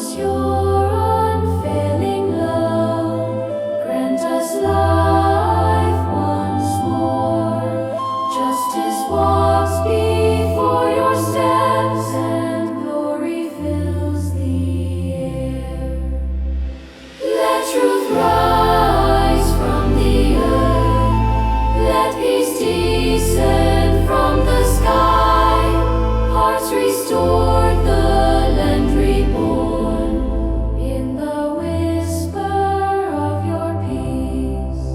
us your unfailing love. Grant us life once more. Justice walks before your steps, and glory fills the air. Let truth rise from the earth. Let peace descend from the sky. Hearts restored, the land reborn, in the whisper of your peace.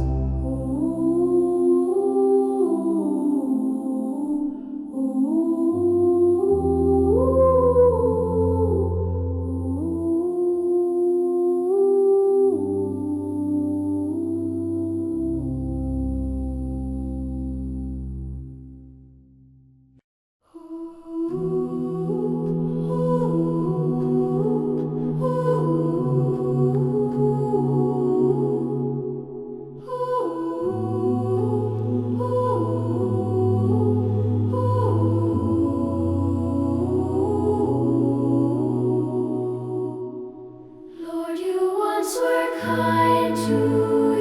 Lord, you once were kind to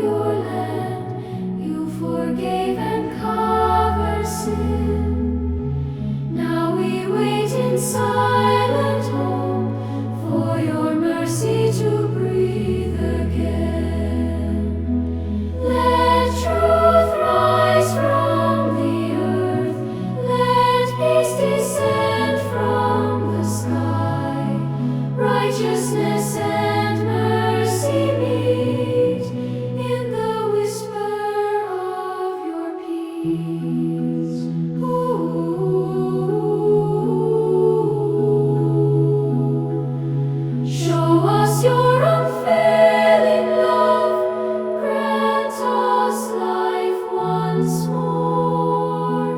your land. You forgave and covered sin. Now we wait in silent hope for your mercy to breathe again. Let truth rise from the earth. Let peace descend from the sky. Righteousness and mercy meet in the whisper of your peace. Show us your unfailing love. Grant us life once more.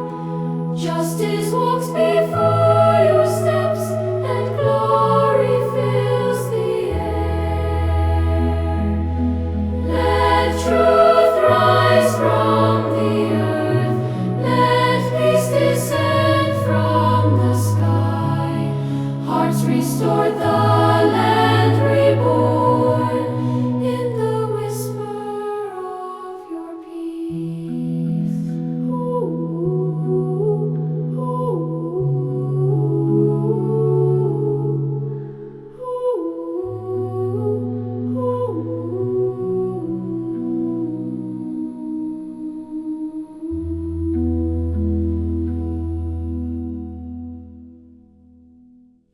Justice walks before your steps, and glory fills the air. Let truth rise from the earth. Let peace descend from the sky. Hearts restored, the